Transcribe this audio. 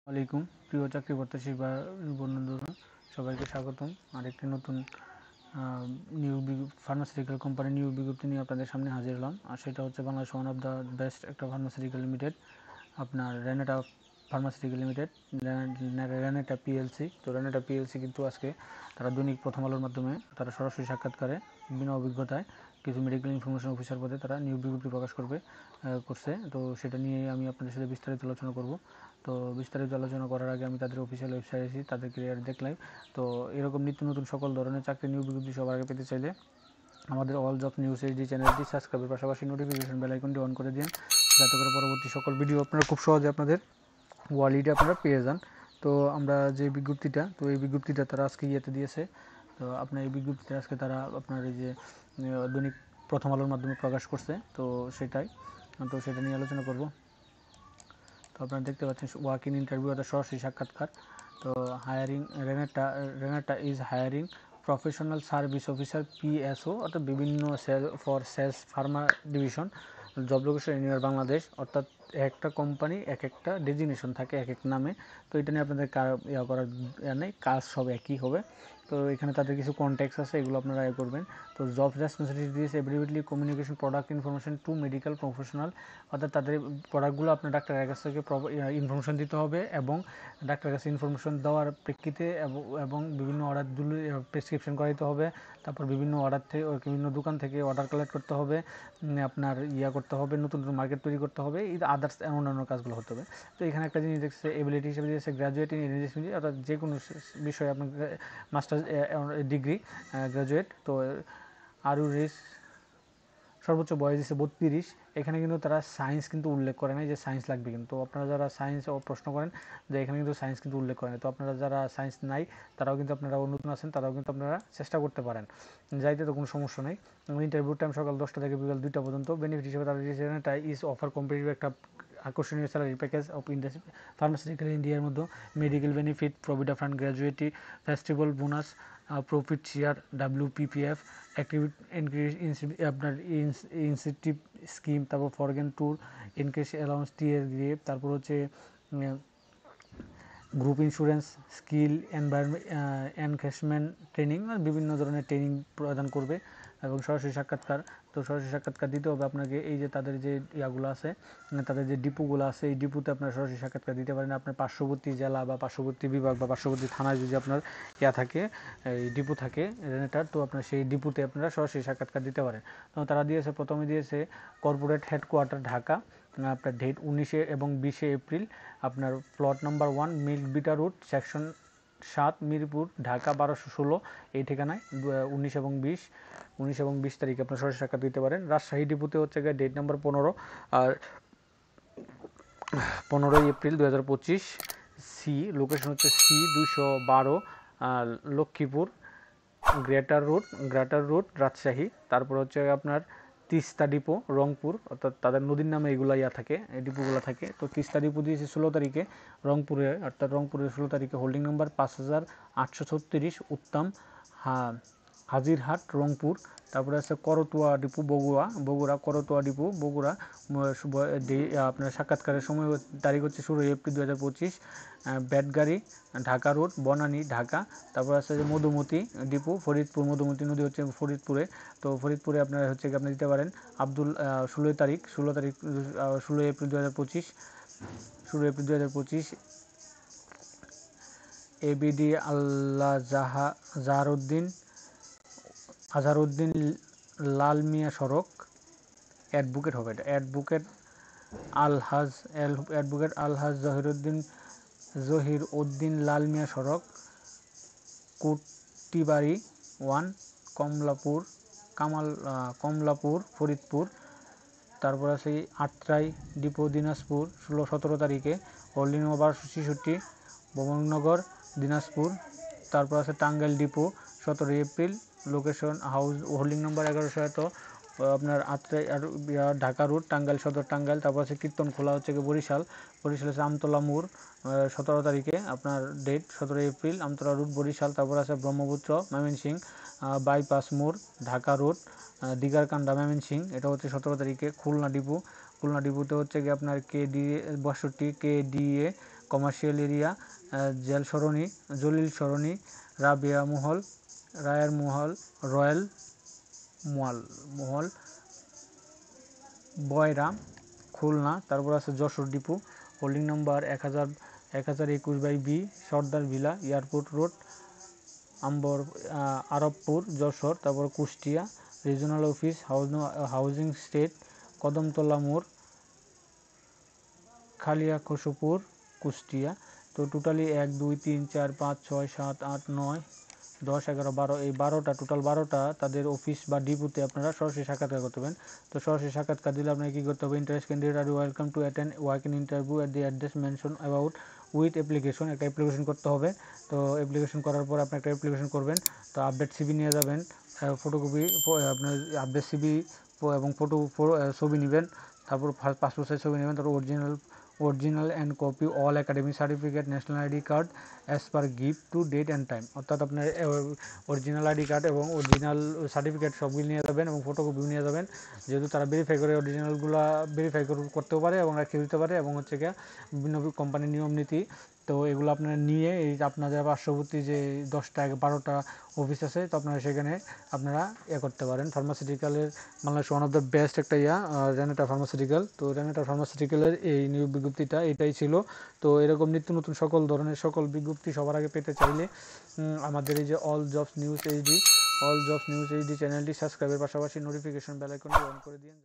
আলাইকুম প্রিয় চাকরি প্রত্যাশী বা বন্ধুরা, সবাইকে স্বাগতম আরেকটি নতুন নিয়োগ ফার্মাসিউটিক্যাল কোম্পানি নিয়োগ বিজ্ঞপ্তি নিয়ে আপনাদের সামনে হাজির হলাম। আর সেটা হচ্ছে Bangladesh one of the best একটা ফার্মাসিউটিক্যাল লিমিটেড, আপনার Renata pharmaceutical limited, Renata PLC. তো রেনেটা পিএলসি কিন্তু আজকে তারা দৈনিক প্রথম আলোর মাধ্যমে তারা সরাসরি সাক্ষাৎকারে বিনা অভিজ্ঞতায় কিছু মেডিকেল ইনফরমেশন অফিসার পদে তারা নিয়োগ বিজ্ঞপ্তি প্রকাশ করছে। তো সেটা নিয়ে আমি আপনাদের সাথে বিস্তারিত আলোচনা করব। তো বিস্তারিত আলোচনা করার আগে আমি তাদের অফিসিয়াল ওয়েবসাইটে এসেছি, তাদের ক্যারিয়ার দেখলাম। তো এরকম নিত্য নতুন সকল ধরনের চাকরি নিয়োগ বিজ্ঞপ্তি সবার আগে পেতে চাইলে আমাদের অল জব নিউজ এইচডি চ্যানেলটি সাবস্ক্রাইবের পাশাপাশি নোটিফিকেশন বেল আইকনটি অন করে দিন, যাতে করে পরবর্তী সকল ভিডিও আপনারা খুব সহজে আপনাদের ওয়ালেটে আপনারা পেয়ে যান। তো আমরা যে বিজ্ঞপ্তিটা, তো এই বিজ্ঞপ্তিটা তারা আজকে ইয়েতে দিয়েছে। তো আপনার এই বিজ্ঞপ্তিটা আজকে তারা আপনার এই যে দৈনিক প্রথম আলোর মাধ্যমে প্রকাশ করছে। তো সেটা নিয়ে আলোচনা করব। তো আপনারা দেখতে পাচ্ছেন ওয়াক ইন ইন্টারভিউ অর্থাৎ সরাসরি সাক্ষাৎকার। তো hiring Renata is hiring professional service officer PSO অর্থাৎ বিভিন্ন for sales pharma division, job location anywhere Bangladesh. অর্থাৎ একটা কোম্পানি এক একটা ডেজিগনেশন থাকে এক এক নামে। তো এটা নিয়ে আপনাদের করার নেই, কাজ সব একই হবে। তো এখানে তাদের কিছু কন্ট্যাক্টস আছে, এগুলো আপনারা করবেন। তো জব রেসপন্সিবিলিটি দিস এভিডেভিটলি communication product information to medical professional, অর্থাৎ তাদের প্রোডাক্টগুলো আপনার ডাক্তারের কাছ থেকে ইনফরমেশন দিতে হবে এবং ডাক্তারের কাছে ইনফরমেশন দেওয়ার প্রেক্ষিতে এবং বিভিন্ন অর্ডারগুলো প্রেসক্রিপশন করাইতে হবে। তারপর বিভিন্ন অর্ডার থেকে বিভিন্ন দোকান থেকে অর্ডার কালেক্ট করতে হবে, আপনার করতে হবে, নতুন নতুন মার্কেট তৈরি করতে হবে, এই আদার্স অন্যান্য কাজগুলো হতে হবে। তো এখানে একটা জিনিস দেখছে এবিলিটি হিসেবে দিয়েছে গ্র্যাজুয়েট ইন ইংলিশ, অর্থাৎ যে কোনো বিষয়ে আপনার মাস্টার্স ডিগ্রি গ্র্যাজুয়েট। তো আরও সর্বোচ্চ বয়স দিচ্ছে 32। এখানে কিন্তু তারা সায়েন্স কিন্তু উল্লেখ করে নাই যে সায়েন্স লাগবে, কিন্তু আপনারা যারা সায়েন্স প্রশ্ন করেন যে এখানে কিন্তু সায়েন্স কিন্তু উল্লেখ করে নাই। তো আপনারা যারা সায়েন্স নাই তারাও কিন্তু আপনারা নতুন আছেন, তারাও কিন্তু আপনারা চেষ্টা করতে পারেন, যাইতে তো কোনো সমস্যা নেই। ইন্টারভিউ টাইম সকাল 10টা থেকে বিকাল 2টা পর্যন্ত। বেনিফিট হিসেবে তারা দিয়েছে ইজ অফার কম্পিটিটিভ একটা আকর্ষণীয় salary package of industry pharmaceutical ইন্ডিয়ার মধ্যে medical benefit, provident fund, gratuity festival bonus, profit share, WPPF, activity আপনার ইনসেন্টিভ স্কিম, তারপর ফরগেন ট্যুর, ইনকেস অ্যালাউন্স, টিএর গ্রেপ, তারপর হচ্ছে group insurance, skill enhancement training, বিভিন্ন ধরনের ট্রেনিং প্রদান করবে এবং সরাসরি সাক্ষাৎকার। তো সরাসরি সাক্ষাৎকার দিতে হবে আপনাকে এই যে তাদের যে ইয়াগুলো আছে, তাদের যে ডিপোগুলো আছে, এই ডিপোতে আপনার সরাসরি সাক্ষাৎকার দিতে পারেন। আপনার পার্শ্ববর্তী জেলা বা পার্শ্ববর্তী বিভাগ বা পার্শ্ববর্তী থানায় যদি আপনার থাকে, এই ডিপো থাকে রেনেটার, তো আপনার সেই ডিপোতে আপনারা সরাসরি সাক্ষাৎকার দিতে পারেন। তো তারা দিয়েছে, প্রথমে দিয়েছে কর্পোরেট হেডকোয়ার্টার ঢাকা, আপনার ডেট 19 এবং 20 এপ্রিল, আপনার plot number 1 Milk Vita route, section 7, Mirpur, Dhaka 1216, এই ঠিকানায় 19 এবং 20 তারিখে আপনার সরাসরি সাক্ষাৎ দিতে পারেন। রাজশাহী ডিপোতে হচ্ছে গিয়ে ডেট নাম্বার 15 আর 15 এপ্রিল 2025। সি লোকেশন হচ্ছে C212 Lakshmipur, greater root Rajshahi. তারপর হচ্ছে আপনার তিস্তা ডিপো রংপুর, অর্থাৎ তাদের নদীর নামে এগুলো থাকে, এই ডিপোগুলো থাকে। তো তিস্তা ডিপো দিয়েছে 16 তারিখে রংপুরে, অর্থাৎ রংপুরের 16 তারিখে, হোল্ডিং নাম্বার 5836 উত্তম হাজিরহাট রংপুর। তারপরে আছে করতোয়া ডিপো বগুড়া করতোয়া ডিপো বগুড়া। আপনার সাক্ষাৎকারের সময় তারিখ হচ্ছে 16 এপ্রিল 2025। ব্যাটগাড়ি ঢাকা রোড, বনানী ঢাকা। তারপর আছে যে মধুমতি ডিপো ফরিদপুর, মধুমতি নদী হচ্ছে ফরিদপুরে। তো ফরিদপুরে আপনারা হচ্ছে আপনি দিতে পারেন 16 এপ্রিল 2025। ABD আল্লাহ আজহারউদ্দিন লাল মিয়া সড়ক, অ্যাডভোকেট হবে এটা, অ্যাডভোকেট আলহাজ জহির উদ্দিন লাল মিয়া সড়ক, কুটিবাড়ি 1, কমলাপুর ফরিদপুর। তারপর আছে আত্রাই ডিপো দিনাজপুর 17 তারিখে, হোল্ডিং নম্বর 1266 ভবননগর দিনাজপুর। তারপর আছে Tangail depot 17 April, location house, holding নম্বর 1100, আপনার আত্রাই আর ঢাকা রুট, টাঙ্গাইল সদর টাঙ্গাইল। তারপর আছে কীর্তনখোলা হচ্ছে বরিশাল আছে আমতলা মোড় 17 তারিখে, আপনার date 17 April, Amtala route Barishal. তারপর আছে ব্রহ্মপুত্র ময়মনসিংহ বাইপাস মোড় ঢাকা রোড, দিগারকান্দা ময়মনসিংহ, এটা হচ্ছে 17 তারিখে। খুলনা ডিপোতে হচ্ছে গিয়ে আপনার KDA 62 KDA commercial area, Jalil Sarani, Rabeya Mahal, রায়ের মহল, রয়্যাল মহল, বয়রা, খুলনা, তারপর আছে Jashore depot, holding number 1021/B, Sardar villa, airport road, Arabpur, Jashore, তারপর Kushtia, regional office, housing estate, Kadamtala মোড়, খালিয়াকশপুর, কুষ্টিয়া। তো টোটালি 1 2 3 4 5 6 7 8 9 10 11 12 এই 12টা টোটাল 12টা তাদের অফিস বা ডিপোতে আপনারা সরাসরি সাক্ষাৎকার করতে পারবেন। তো সরাসরি সাক্ষাৎকার দিলে আপনাকে কী করতে হবে, interest candidate are welcome to attend work in interview at the address mention about with application. একটা অ্যাপ্লিকেশন করতে হবে। তো অ্যাপ্লিকেশন করার পর আপনি একটা অ্যাপ্লিকেশন করবেন। তো আপডেট সিভি নিয়ে যাবেন, ফটোকপি আপনার আপডেট সিভি এবং ছবি নেবেন, তারপর পাসপোর্ট সাইজ ছবি নেবেন, তারপর original and copy all academic certificate, national ID card as per gift to date and time. অর্থাৎ আপনার অরিজিনাল আইডি কার্ড এবং অরিজিনাল সার্টিফিকেট সবগুলি নিয়ে যাবেন এবং ফটোকপিও নিয়ে যাবেন, যেহেতু তারা ভেরিফাই করে অরিজিনালগুলো ভেরিফাই করতেও পারে এবং রাখিয়ে দিতে পারে, এবং হচ্ছে গিয়ে বিভিন্ন কোম্পানির নিয়ম নীতি। তো এগুলো আপনারা নিয়ে এই আপনাদের পার্শ্ববর্তী যে 10টা 12টা অফিস আছে, তো আপনারা সেখানে আপনারা করতে পারেন। ফার্মাসিউটিক্যালের Bangladesh one of the best একটা রেনেটা ফার্মাসিউটিক্যাল। তো রেনেটা ফার্মাসিউটিক্যালের এই নিয়োগ বিজ্ঞপ্তিটা এটাই ছিল। তো এরকম নিত্য নতুন সকল ধরনের বিজ্ঞপ্তি সবার আগে পেতে চাইলে আমাদের এই যে অল জবস নিউজ এইচডি চ্যানেলটি সাবস্ক্রাইবের পাশাপাশি নোটিফিকেশন বেল আইকনটি অন করে দিন।